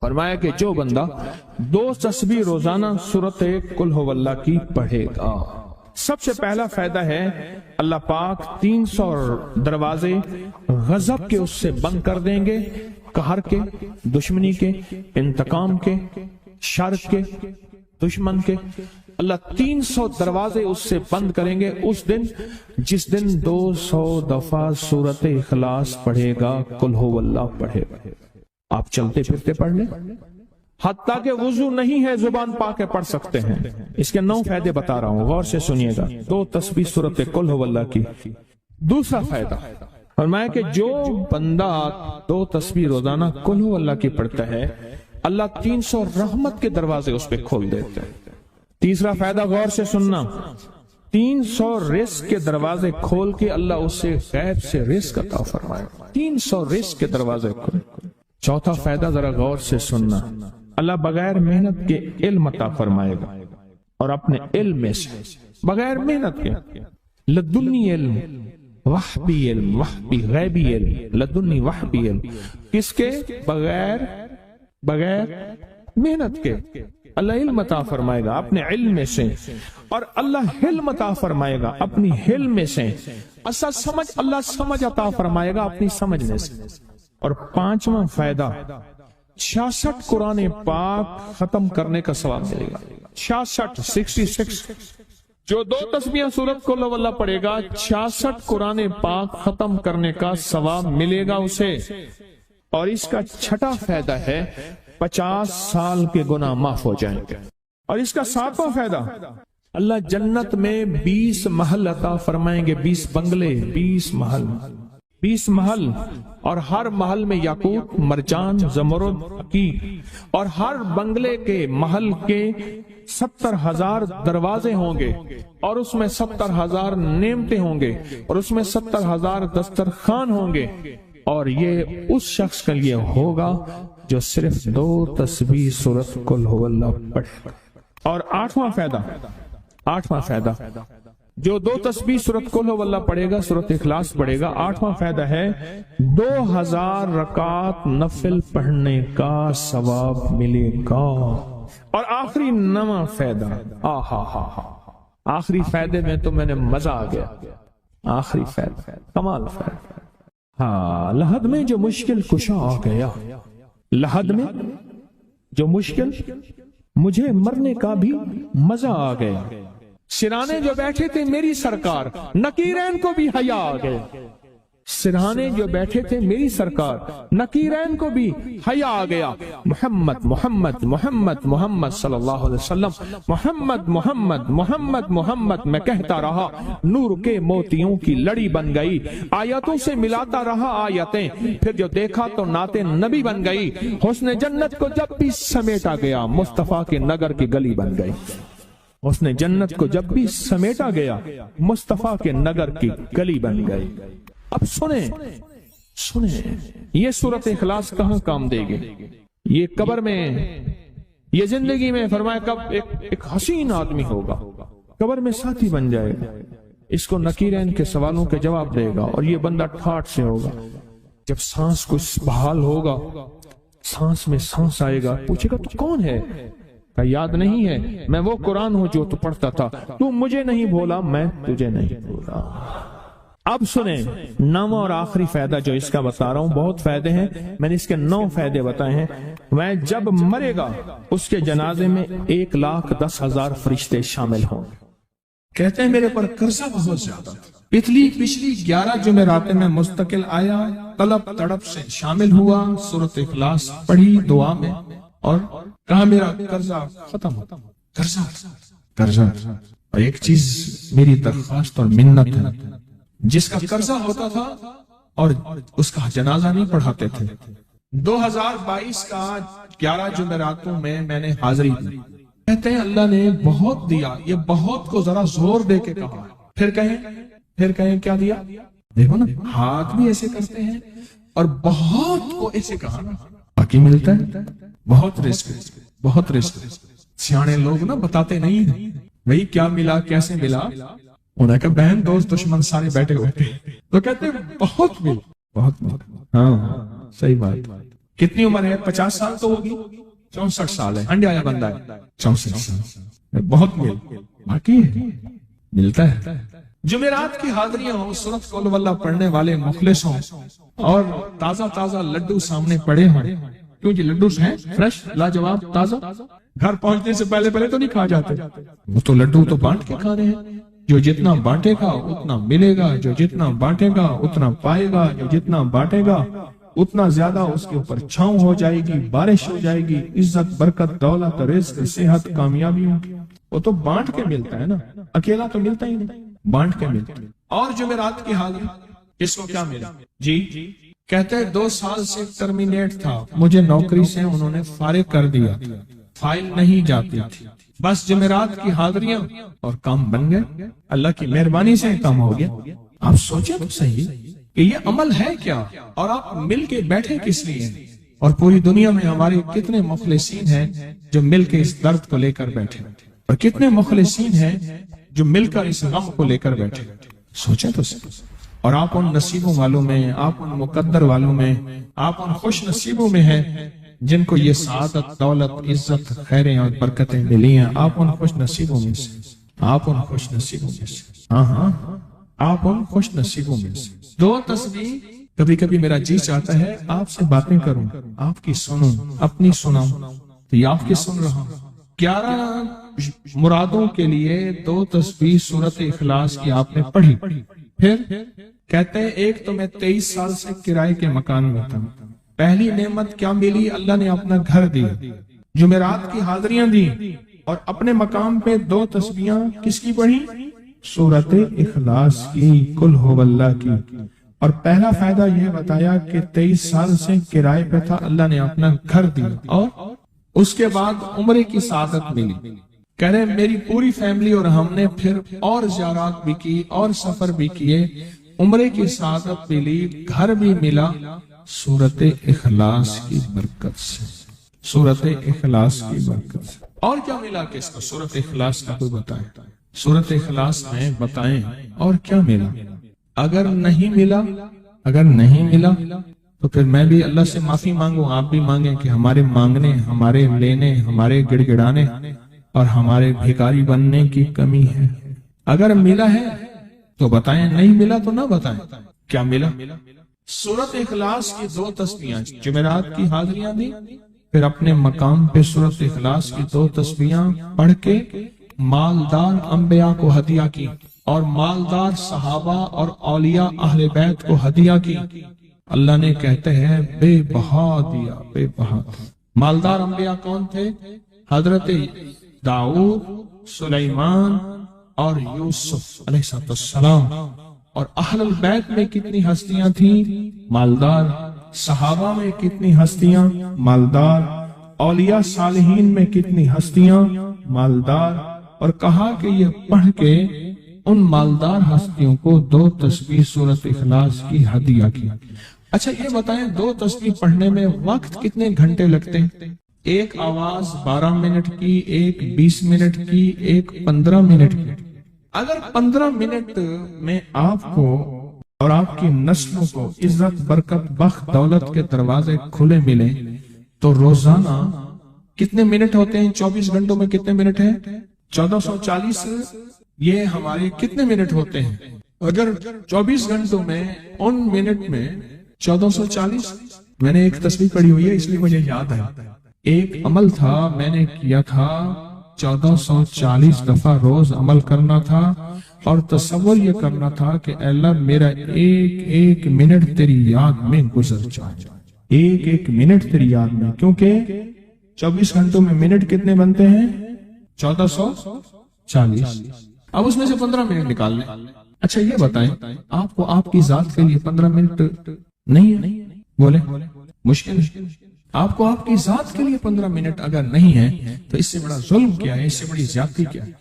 فرمایا کہ جو بندہ 2 تسبیح روزانہ سورت قل ہو اللہ کی پڑھے گا، سب سے پہلا فائدہ ہے اللہ پاک 300 دروازے غضب کے اس سے بند کر دیں گے، قہر کے، دشمنی کے، انتقام کے، شر کے، دشمن کے۔ اللہ 300 دروازے اس سے بند کریں گے اس دن جس دن 200 دفعہ سورت اخلاص پڑھے گا، قل ہو اللہ پڑھے گا۔ آپ چلتے پھرتے پڑھ لیں، حتیٰ کہ وضو نہیں ہے زبان پاک کے پڑھ سکتے ہیں۔ اس کے 9 فائدے بتا رہا ہوں، غور سے سنیے گا۔ 2 تسبیح سورت قل ہو اللہ کی۔ دوسرا فائدہ فرمایا کہ جو بندہ 2 تسبیح روزانہ قل ہو اللہ کی پڑھتا ہے، اللہ 300 رحمت کے دروازے اس پہ کھول دیتے ہیں۔ تیسرا فائدہ غور سے سننا، 300 رزق کے دروازے کھول کے اللہ اس سے غیب سے رزق عطا فرمائے، 300 رزق کے دروازے کھول۔ چوتھا فائدہ ذرا غور سے سننا، اللہ بغیر محنت کے علم عطا فرمائے گا، اور اپنے علم میں سے بغیر محنت کے لدنی علم، وحبی علم، وحبی غیبی علم، لدنی وحبی علم، کس کے؟ بغیر محنت کے اللہ علم عطا فرمائے گا اپنے علم میں سے، اور اللہ حلم عطا فرمائے گا اپنی حلم میں سے، اللہ سمجھ عطا فرمائے گا اپنی سمجھ میں سے۔ اور 5واں فائدہ 66 قرآن پاک ختم کرنے کا ثواب ملے گا۔ 66 جو 2 تسبیح سورت قل ہو اللہ پڑھے گا، 66 قرآن پاک ختم کرنے کا ثواب ملے گا اسے۔ اور اس کا 6واں فائدہ ہے 50 سال کے گناہ معاف ہو جائیں گے۔ اور اس کا 7واں فائدہ، اللہ جنت میں 20 محل عطا فرمائیں گے، 20 بنگلے، 20 محل، اور ہر محل میں یاقوت، مرجان، زمرد، عقیق، اور ہر بنگلے کے محل کے 70,000 دروازے ہوں گے، اور اس میں 70,000 نعمتیں ہوں گے، اور اس میں 70,000 دسترخوان ہوں گے، اور یہ اس شخص کے لیے ہوگا جو صرف 2 تسبیح سورت قل ہو اللہ پڑھے۔ اور 8واں فائدہ جو 2 تسبیح سورت قل ہو اللہ پڑھے گا، سورت اخلاص پڑھے گا، 8واں فائدہ ہے 2000 رکعت نفل پڑھنے کا ثواب ملے گا۔ اور آخری 9واں فائدہ، آخری فائدے میں تو میں نے مزہ آ گیا، آخری فائدہ کمال فائدہ۔ لحد میں جو مشکل کشا آ گیا، لحد میں جو مشکل، مجھے مرنے کا بھی مزہ آ گیا، سرانے جو بیٹھے تھے میری سرکار، نکیرین کو بھی حیا آ گیا، سرہانے جو بیٹھے تھے میری سرکار، نکیرین کو بھی حیا آ گیا۔ محمد محمد محمد محمد صلی اللہ علیہ وسلم، محمد محمد محمد محمد میں کہتا رہا، نور کے موتیوں کی لڑی بن گئی، آیتوں سے ملاتا رہا آیتیں، پھر جو دیکھا تو نعت نبی بن گئی، حسن جنت کو جب بھی سمیٹا گیا، مصطفیٰ کے نگر کی گلی بن گئی، حسن جنت کو جب بھی سمیٹا گیا، مصطفیٰ کے نگر کی گلی بن گئی۔ اب سنیں یہ سورت اخلاص کہاں کام دے گی؟ یہ قبر میں، یہ زندگی میں، فرمایا کب ایک حسین آدمی ہوگا، قبر میں ساتھی بن جائے گا، اس کو نکیرین کے سوالوں کے جواب دے گا، اور یہ بندہ ٹھاٹ سے ہوگا۔ جب سانس کچھ بحال ہوگا، سانس میں سانس آئے گا، پوچھے گا تو کون ہے؟ کہ یاد نہیں ہے، میں وہ قرآن ہوں جو تو پڑھتا تھا، تو مجھے نہیں بولا، میں تجھے نہیں بولا۔ اب سنیں 9واں اور آخری فائدہ جو اس کا بتا رہا ہوں، بہت فائدے ہیں، میں نے اس کے 9 فائدے بتائے ہیں۔ میں جب مرے گا اس کے جنازے میں 1,10,000 فرشتے شامل ہوں۔ کہتے ہیں میرے پر قرضہ بہت زیادہ، پچھلی 11 جمعراتیں میں مستقل آیا، طلب تڑپ سے شامل ہوا، سورت اخلاص پڑھی دعا میں، اور کہا میرا قرضہ ختم ہو، قرضہ۔ اور ایک چیز میری درخواست اور منت ہے، جس کا قرضہ ہوتا تھا اور اس کا جنازہ نہیں پڑھاتے تھے، 2022 کا 11 جمعراتوں میں نے حاضری دی۔ کہتے ہیں اللہ نے بہت دیا، یہ بہت کو ذرا زور دے کے کہا، پھر کہیں کیا دیا؟ دیکھو نا، ہاتھ بھی ایسے کرتے ہیں، اور بہت کو ایسے کہا، باقی ملتا ہے، بہت رزق۔ سیانے لوگ نا بتاتے نہیں ہیں بھئی کیا ملا، کیسے ملا، انہیں کہا بہن دوست دشمن سارے بیٹھے ہوئے تھے، تو کہتے ہیں بہت مل، ہاں صحیح بات۔ کتنی عمر ہے؟ 50 سال تو ہوگی، 64 سال ہے، ہنڈے آیا بندہ ہے، 64 سال، بہت باقی ہے، ملتا ہے۔ جمعرات کی حاضریاں ہوں، سورۃ قل ہو اللہ پڑھنے والے مخلص ہوں، اور تازہ تازہ لڈو سامنے پڑے ہوں، کیوں جی لڈو ہیں فریش لاجواب تازہ، گھر پہنچنے سے پہلے پہلے تو نہیں کھا جاتے، وہ تو لڈو تو بانٹ کے کھانے ہیں، جو جتنا بانٹے گا اتنا ملے گا، جو جتنا بانٹے گا اتنا پائے گا، جو جتنا بانٹے گا اتنا زیادہ اس کے اوپر چھاؤں ہو جائے گی، بارش ہو جائے گی، عزت برکت دولت رزق صحت کامیابیوں کی، وہ تو بانٹ کے ملتا ہے نا، اکیلا تو ملتا ہی نہیں، بانٹ کے ملتا ہے۔ اور جمعرات کی حاضری اس کو کیا ملا جی؟ کہتے ہیں 2 سال سے ٹرمینیٹ تھا، مجھے نوکری سے انہوں نے فارغ کر دیا، فائل نہیں جاتی تھی، بس جمعرات کی حاضریاں اور کام بن گئے، اللہ کی مہربانی سے کام ہو گیا۔ آپ سوچیں تو صحیح کہ یہ عمل ہے کیا، اور آپ مل کے بیٹھے کس لیے ہیں؟ اور پوری دنیا میں ہمارے کتنے مخلصین ہیں جو مل کے اس درد کو لے کر بیٹھے، اور کتنے مخلصین ہیں جو مل کر اس غم کو لے کر بیٹھے، سوچیں تو صحیح۔ اور آپ ان نصیبوں والوں میں، آپ ان مقدر والوں میں، آپ ان خوش نصیبوں میں ہیں جن کو یہ سعادت دولت عزت خیریں اور برکتیں ملی ہیں، آپ ان خوش نصیبوں میں سے، آپ ان خوش نصیبوں میں سے، ہاں آپ ان خوش نصیبوں میں سے۔ 2 تسبیح، کبھی کبھی میرا جی چاہتا ہے آپ سے باتیں کروں، آپ کی سنوں، اپنی سناؤں، تو یہ آپ کی سن رہا ہوں۔ 11 مرادوں کے لیے 2 تسبیح سورۃ اخلاص کی آپ نے پڑھی، پھر کہتے ہیں ایک تو میں 23 سال سے کرائے کے مکان میں تھا، پہلی نعمت کیا ملی؟ اللہ نے اپنا گھر دیا، جمعرات کی حاضریاں دی، اور اپنے مقام پہ 2 تسبیحاں کس کی پڑھی؟ سورۃ اخلاص کی، قل ہو اللہ کی۔ اور پہلا فائدہ یہ بتایا کہ 23 سال سے کرائے پہ تھا، اللہ نے اپنا گھر دیا، اور اس کے بعد عمرے کی سعادت ملی۔ کہہ رہے میری پوری فیملی اور ہم نے پھر اور زیارات بھی کی اور سفر بھی کیے، عمرے کی سعادت ملی، گھر بھی ملا، سورۃ اخلاص کی برکت سے، سورۃ اخلاص کی برکت سے۔ اور کیا ملا کس کو؟ سورۃ اخلاص کا کوئی بتائے، سورۃ اخلاص میں بتائیں اور کیا ملا؟ اگر نہیں ملا تو پھر میں بھی اللہ سے معافی مانگوں، آپ بھی مانگیں کہ ہمارے مانگنے، ہمارے لینے، ہمارے گڑ گڑانے اور ہمارے بھکاری بننے کی کمی ہے۔ اگر ملا ہے تو بتائیں، نہیں ملا تو نہ بتائیں کیا ملا۔ سورۃ اخلاص کی 2 تسبیحاں، جمعرات کی حاضریاں دی، پھر اپنے مقام پہ سورۃ اخلاص کی 2 تسبیحاں پڑھ کے مالدار انبیاء کو ہدیہ کی، اور مالدار صحابہ اور اولیاء اہل بیت کو ہدیہ کی۔ اللہ نے کہتے ہیں بے بہا دیا، بے بہا۔ مالدار انبیاء کون تھے؟ حضرت داؤد، سلیمان اور یوسف علیہ السلام۔ اور اہل البیت میں کتنی ہستیاں تھیں؟ مالدار۔ صحابہ میں کتنی ہستیاں؟ مالدار۔ اولیاء صالحین میں کتنی ہستیاں؟ مالدار۔ اور کہا کہ یہ پڑھ کے ان مالدار ہستیوں کو 2 تسبیح سورۃ اخلاص کی ہدیہ کی۔ اچھا یہ بتائیں 2 تسبیح پڑھنے میں وقت کتنے گھنٹے لگتے ہیں؟ ایک آواز 12 منٹ کی، ایک 20 منٹ کی، ایک 15 منٹ کی۔ اگر 15 منٹ میں آپ کو اور آپ کی نسلوں کو عزت برکت بخت دولت کے دروازے کھلے ملیں تو روزانہ کتنے منٹ ہوتے ہیں؟ 24 گھنٹوں میں کتنے منٹ ہیں؟ 1440۔ یہ ہمارے کتنے منٹ ہوتے ہیں؟ اگر 24 گھنٹوں میں ان منٹ میں 1440، میں نے ایک تسبیح پڑھی ہوئی ہے اس لیے مجھے یاد ہے، ایک عمل تھا میں نے کیا تھا، 1440 دفعہ روز عمل کرنا تھا، اور تصور یہ کرنا تھا کہ اے اللہ میرا ایک ایک منٹ تیری یاد میں گزر جائے، ایک ایک منٹ تیری یاد میں، کیونکہ 24 گھنٹوں میں منٹ کتنے بنتے ہیں؟ 1440۔ اب اس میں سے 15 منٹ نکال لیں۔ اچھا یہ بتائیں آپ کو آپ کی ذات کے لیے 15 منٹ نہیں ہے؟ بولے مشکل ہے۔ آپ کو آپ کی ذات کے لیے 15 منٹ اگر نہیں ہے تو اس سے بڑا ظلم کیا ہے، اس سے بڑی زیادتی کیا ہے؟